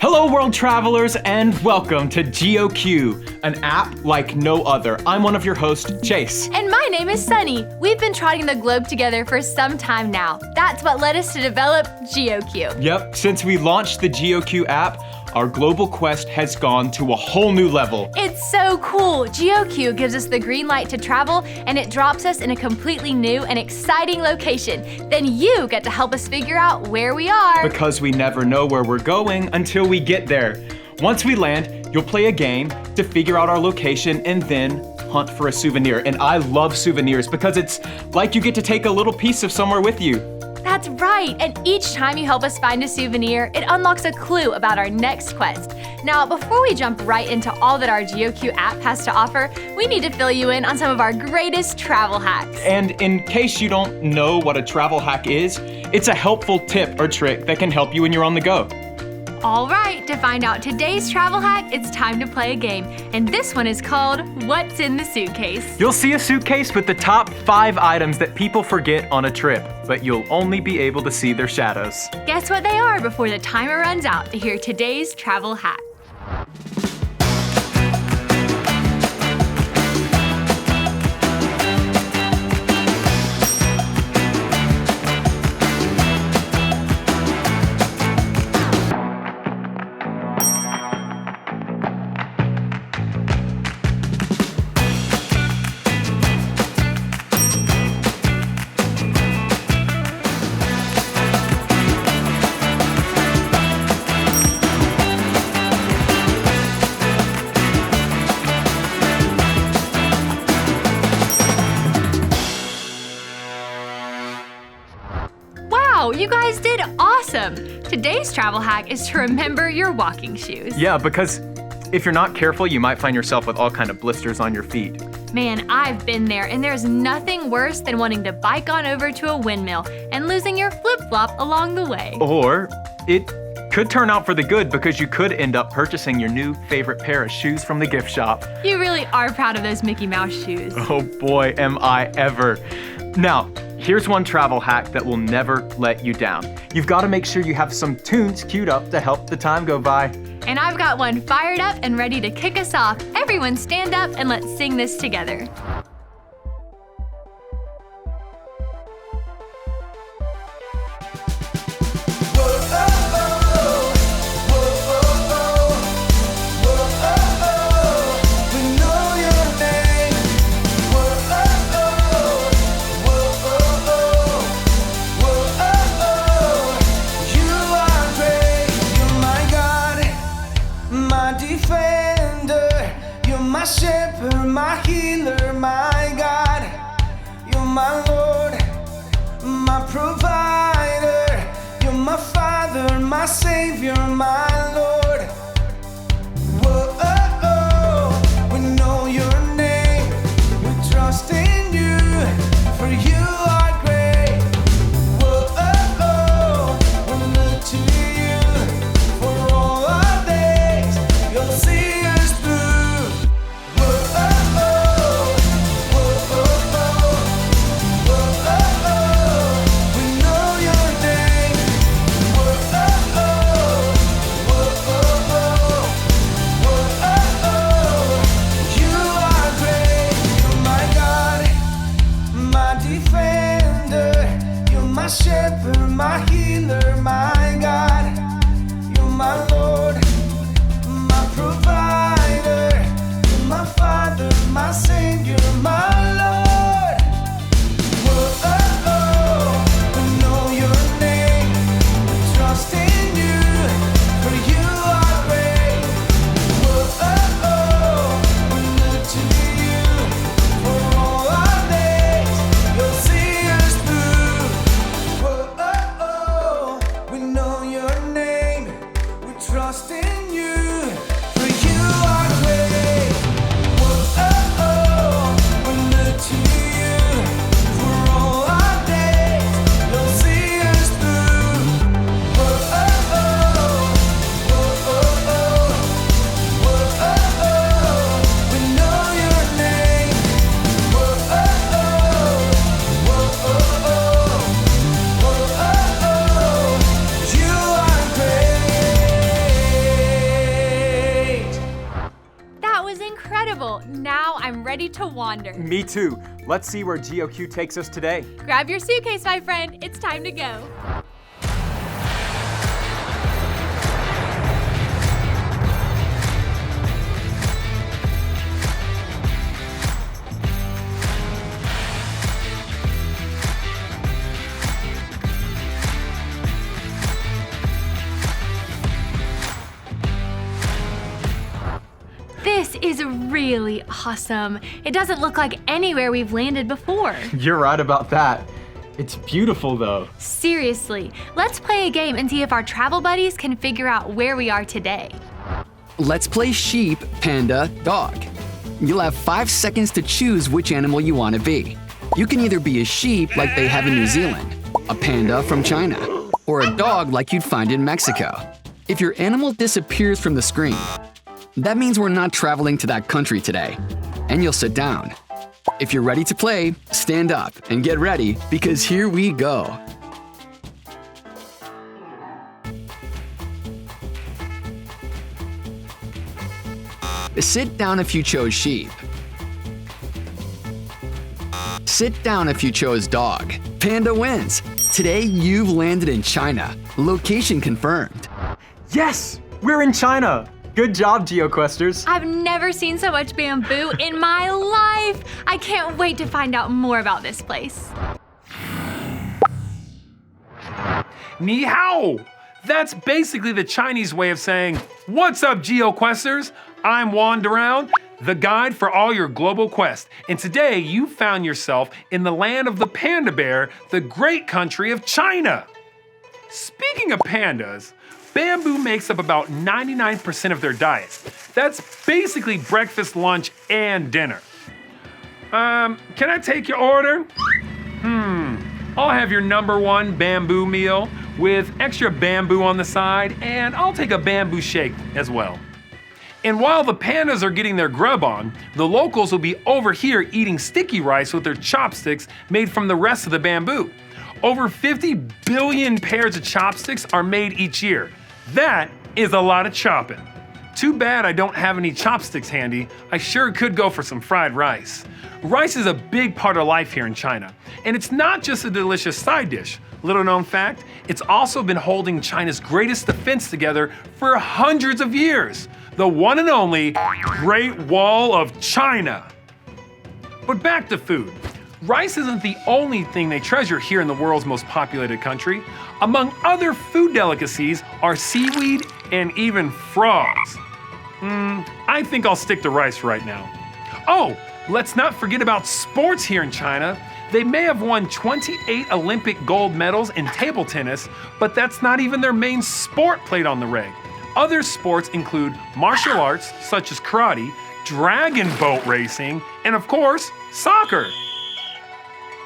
Hello world travelers and welcome to GeoQ, an app like no other. I'm one of your hosts, Chase. And my name is Sunny. We've been trotting the globe together for some time now. That's what led us to develop GeoQ. Yep, since we launched the GeoQ app, our global quest has gone to a whole new level. It's so cool. GeoQ gives us the green light to travel, and it drops us in a completely new and exciting location. Then you get to help us figure out where we are. Because we never know where we're going until we get there. Once we land, you'll play a game to figure out our location and then hunt for a souvenir. And I love souvenirs because it's like you get to take a little piece of somewhere with you. That's right, and each time you help us find a souvenir, it unlocks a clue about our next quest. Now, before we jump right into all that our GeoQ app has to offer, we need to fill you in on some of our greatest travel hacks. And in case you don't know what a travel hack is, it's a helpful tip or trick that can help you when you're on the go. All right, to find out today's travel hack, it's time to play a game. And this one is called What's in the Suitcase? You'll see a suitcase with the top 5 items that people forget on a trip, but you'll only be able to see their shadows. Guess what they are before the timer runs out to hear today's travel hack. Wow, you guys did awesome! Today's travel hack is to remember your walking shoes. Yeah, because if you're not careful, you might find yourself with all kind of blisters on your feet. Man, I've been there, and there's nothing worse than wanting to bike on over to a windmill and losing your flip-flop along the way. Or it could turn out for the good because you could end up purchasing your new favorite pair of shoes from the gift shop. You really are proud of those Mickey Mouse shoes. Oh boy, am I ever. Now, here's one travel hack that will never let you down. You've got to make sure you have some tunes queued up to help the time go by. And I've got one fired up and ready to kick us off. Everyone stand up and let's sing this together. My shepherd, my healer, my God. You're my Lord, my provider. You're my Father, my Savior, my Lord. Whoa, we know your name. We trust in you, for you are great. Whoa, we look to you for all our days. You'll see us through. Shepherd, my healer, my God. You're my Lord, my provider. You're my Father, my Savior, my Lord. Whoa, we know your name. We trust in you, for you are great. Whoa, we look to you for all our days. You'll see us through. ready to wander. Me too. Let's see where GeoQ takes us today. Grab your suitcase, my friend. It's time to go. This is really awesome. It doesn't look like anywhere we've landed before. You're right about that. It's beautiful though. Seriously, let's play a game and see if our travel buddies can figure out where we are today. Let's play sheep, panda, dog. You'll have 5 seconds to choose which animal you want to be. You can either be a sheep like they have in New Zealand, a panda from China, or a dog like you'd find in Mexico. If your animal disappears from the screen, that means we're not traveling to that country today, and you'll sit down. If you're ready to play, stand up and get ready because here we go. Sit down if you chose sheep. Sit down if you chose dog. Panda wins. Today you've landed in China. Location confirmed. Yes, we're in China. Good job, GeoQuesters. I've never seen so much bamboo in my life. I can't wait to find out more about this place. Ni hao! That's basically the Chinese way of saying, "What's up, GeoQuesters? I'm Wandaround, the guide for all your global quest. And today you found yourself in the land of the panda bear, the great country of China." Speaking of pandas, bamboo makes up about 99% of their diet. That's basically breakfast, lunch, and dinner. Can I take your order? I'll have your #1 bamboo meal with extra bamboo on the side, and I'll take a bamboo shake as well. And while the pandas are getting their grub on, the locals will be over here eating sticky rice with their chopsticks made from the rest of the bamboo. Over 50 billion pairs of chopsticks are made each year. That is a lot of chopping. Too bad I don't have any chopsticks handy. I sure could go for some fried rice. Rice is a big part of life here in China, and it's not just a delicious side dish. Little known fact, it's also been holding China's greatest defense together for hundreds of years. The one and only Great Wall of China. But back to food. Rice isn't the only thing they treasure here in the world's most populated country. Among other food delicacies are seaweed and even frogs. I think I'll stick to rice right now. Oh, let's not forget about sports here in China. They may have won 28 Olympic gold medals in table tennis, but that's not even their main sport played on the reg. Other sports include martial arts such as karate, dragon boat racing, and of course, soccer.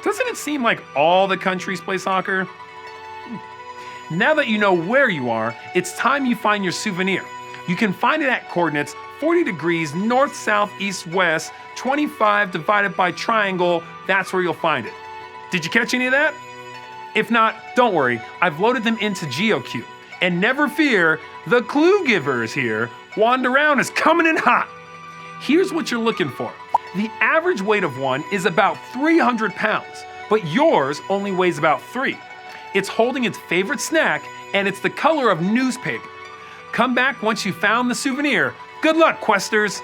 Doesn't it seem like all the countries play soccer? Now that you know where you are, it's time you find your souvenir. You can find it at coordinates 40 degrees north, south, east, west, 25 divided by triangle. That's where you'll find it. Did you catch any of that? If not, don't worry. I've loaded them into GeoQ. And never fear, the clue giver is here. Wandaround is coming in hot. Here's what you're looking for. The average weight of one is about 300 pounds, but yours only weighs about 3. It's holding its favorite snack, and it's the color of newspaper. Come back once you found the souvenir. Good luck, Questers.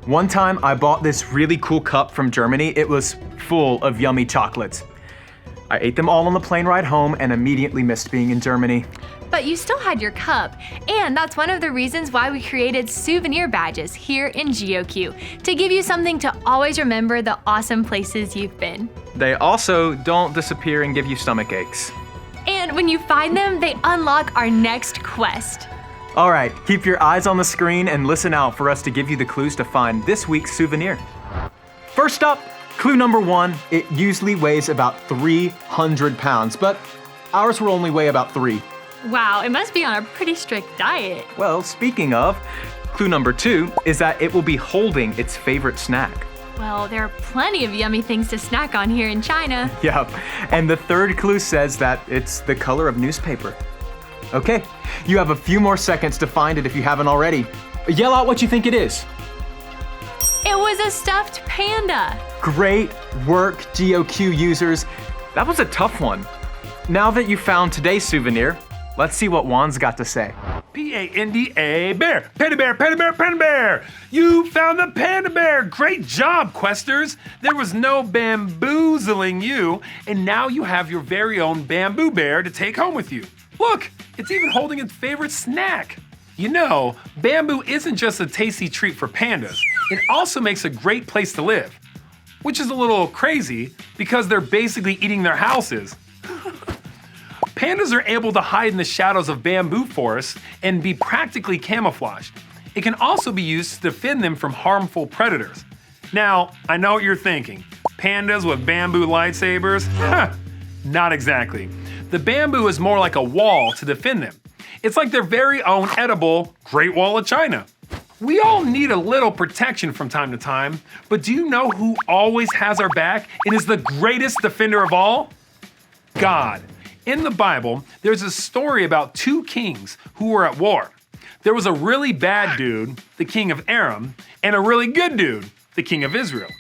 One time I bought this really cool cup from Germany. It was full of yummy chocolates. I ate them all on the plane ride home and immediately missed being in Germany. But you still had your cup, and that's one of the reasons why we created souvenir badges here in GeoQ, to give you something to always remember the awesome places you've been. They also don't disappear and give you stomach aches. And when you find them, they unlock our next quest. All right, keep your eyes on the screen and listen out for us to give you the clues to find this week's souvenir. First up, clue number 1, it usually weighs about 300 pounds, but ours will only weigh about 3. Wow, it must be on a pretty strict diet. Well, speaking of, clue number 2 is that it will be holding its favorite snack. Well, there are plenty of yummy things to snack on here in China. Yep, and the third clue says that it's the color of newspaper. Okay, you have a few more seconds to find it if you haven't already. Yell out what you think it is. It was was a stuffed panda. Great work, GeoQ users. That was a tough one. Now that you found today's souvenir, let's see what Juan's got to say. P-A-N-D-A, bear, panda bear, panda bear, panda bear. You found the panda bear. Great job, questers. There was no bamboozling you, and now you have your very own bamboo bear to take home with you. Look, it's even holding its favorite snack. You know, bamboo isn't just a tasty treat for pandas. It also makes a great place to live, which is a little crazy because they're basically eating their houses. Pandas are able to hide in the shadows of bamboo forests and be practically camouflaged. It can also be used to defend them from harmful predators. Now, I know what you're thinking. Pandas with bamboo lightsabers? Not exactly. The bamboo is more like a wall to defend them. It's like their very own edible Great Wall of China. We all need a little protection from time to time, but do you know who always has our back and is the greatest defender of all? God. In the Bible, there's a story about two kings who were at war. There was a really bad dude, the king of Aram, and a really good dude, the king of Israel.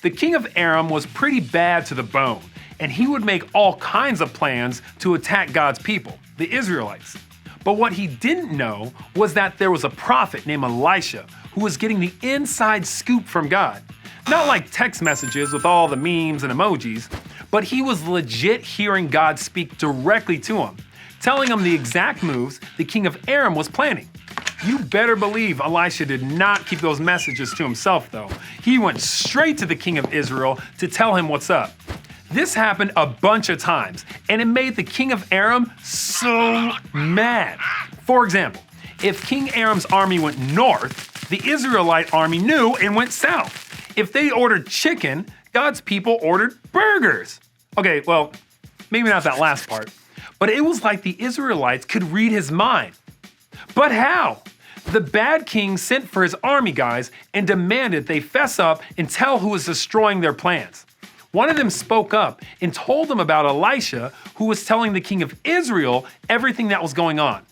The king of Aram was pretty bad to the bone, and he would make all kinds of plans to attack God's people, the Israelites. But what he didn't know was that there was a prophet named Elisha who was getting the inside scoop from God. Not like text messages with all the memes and emojis, but he was legit hearing God speak directly to him, telling him the exact moves the king of Aram was planning. You better believe Elisha did not keep those messages to himself though. He went straight to the king of Israel to tell him what's up. This happened a bunch of times, and it made the king of Aram so mad. For example, if King Aram's army went north, the Israelite army knew and went south. If they ordered chicken, God's people ordered burgers. Okay, well, maybe not that last part, but it was like the Israelites could read his mind. But how? The bad king sent for his army guys and demanded they fess up and tell who was destroying their plans. One of them spoke up and told them about Elisha, who was telling the king of Israel everything that was going on.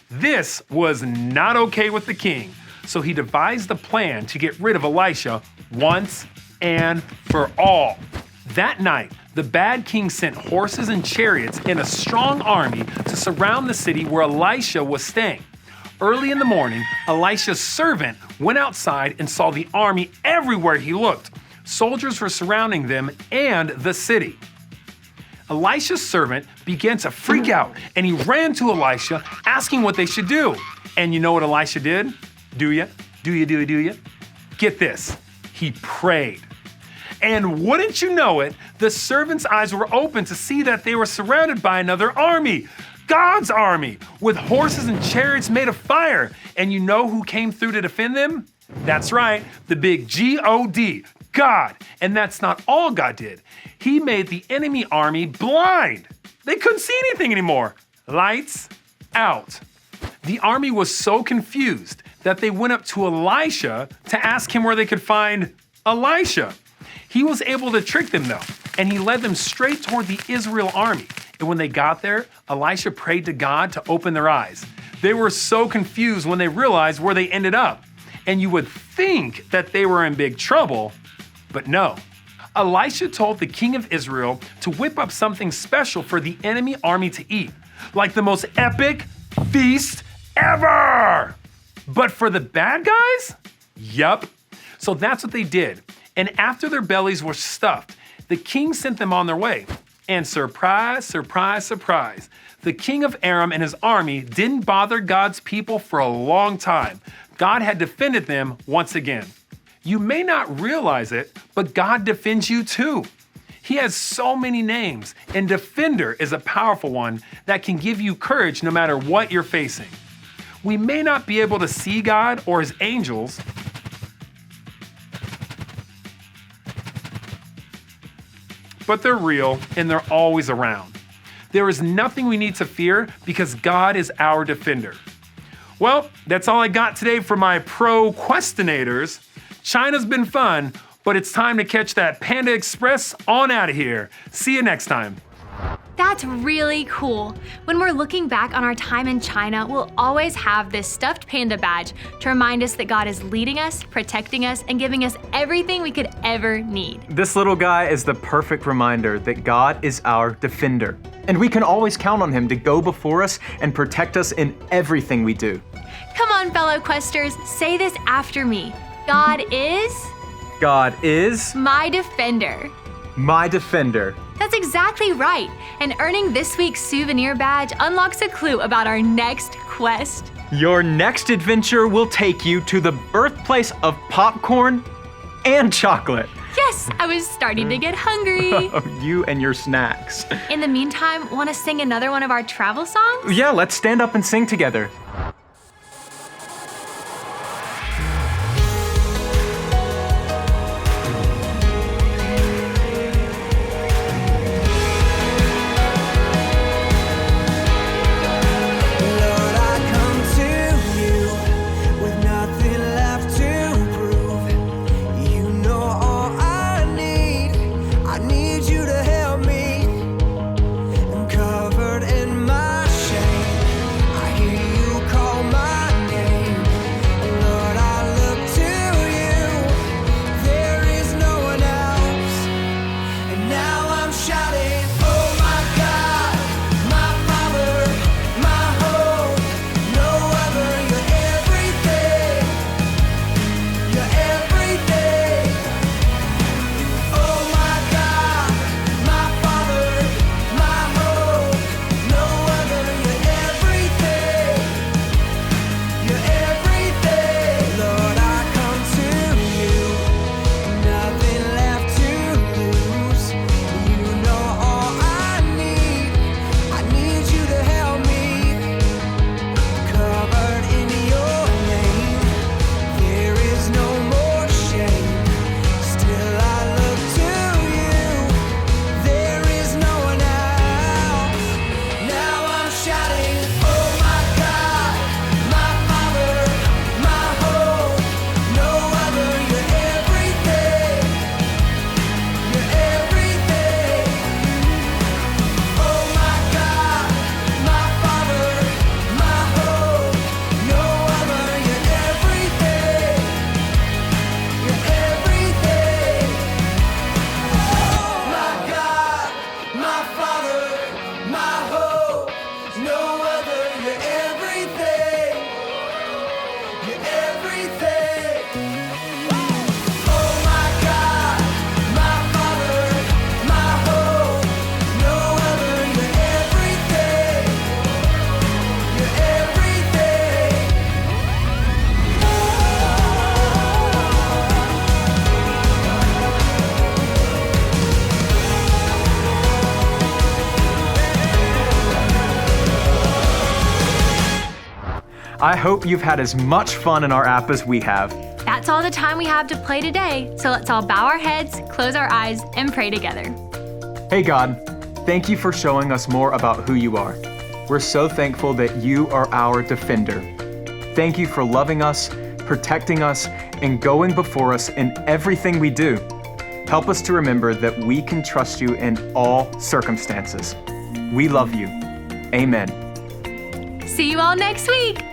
This was not okay with the king, so he devised a plan to get rid of Elisha once and for all. That night, the bad king sent horses and chariots and a strong army to surround the city where Elisha was staying. Early in the morning, Elisha's servant went outside and saw the army everywhere he looked. Soldiers were surrounding them and the city. Elisha's servant began to freak out and he ran to Elisha asking what they should do. And you know what Elisha did? Do you? Get this. He prayed. And wouldn't you know it, the servant's eyes were open to see that they were surrounded by another army. God's army, with horses and chariots made of fire. And you know who came through to defend them? That's right, the big G-O-D, God. And that's not all God did. He made the enemy army blind. They couldn't see anything anymore. Lights out. The army was so confused that they went up to Elisha to ask him where they could find Elisha. He was able to trick them though, and he led them straight toward the Israel army. And when they got there, Elisha prayed to God to open their eyes. They were so confused when they realized where they ended up. And you would think that they were in big trouble, but no. Elisha told the king of Israel to whip up something special for the enemy army to eat, like the most epic feast ever. But for the bad guys? Yup. So that's what they did. And after their bellies were stuffed, the king sent them on their way. And surprise, surprise, surprise, the king of Aram and his army didn't bother God's people for a long time. God had defended them once again. You may not realize it, but God defends you too. He has so many names, and Defender is a powerful one that can give you courage no matter what you're facing. We may not be able to see God or his angels, but they're real and they're always around. There is nothing we need to fear because God is our defender. Well, that's all I got today for my pro questionators. China's been fun, but it's time to catch that Panda Express on out of here. See you next time. That's That's really cool. When we're looking back on our time in China, we'll always have this stuffed panda badge to remind us that God is leading us, protecting us, and giving us everything we could ever need. This little guy is the perfect reminder that God is our defender, and we can always count on him to go before us and protect us in everything we do. Come on, fellow questers, say this after me. God is my defender. My defender. That's exactly right. And earning this week's souvenir badge unlocks a clue about our next quest. Your next adventure will take you to the birthplace of popcorn and chocolate. Yes, I was starting to get hungry. You and your snacks. In the meantime, want to sing another one of our travel songs? Yeah, let's stand up and sing together. Lord, I come to you with nothing left to prove. You know all I need. I need you to help me. I'm covered in my shame. I hear you call my name. Lord, I look to you. There is no one else. And now I'm shouting, oh my God, my Father, my hope, no other, you're everything, you're everything. Oh my God, my Father, my hope, no other, you're everything, you're everything. Lord, I come to you, nothing left to lose. You know all I need you to help me. Covered in your name, there is no more shame. Still I look to you, there is no one else. Now I'm shouting, oh my God, my Father, my hope, no other, you're everything, you're everything. Oh my God, my Father, my hope, no other, you're everything, you're everything. Oh my God, my Father, my hope, no other, you're everything, you're everything. Oh my God, my Father, my hope, no other, you're everything, you're everything. I hope you've had as much fun in our app as we have. That's all the time we have to play today, so let's all bow our heads, close our eyes, and pray together. Hey God, thank you for showing us more about who you are. We're so thankful that you are our defender. Thank you for loving us, protecting us, and going before us in everything we do. Help us to remember that we can trust you in all circumstances. We love you. Amen. See you all next week.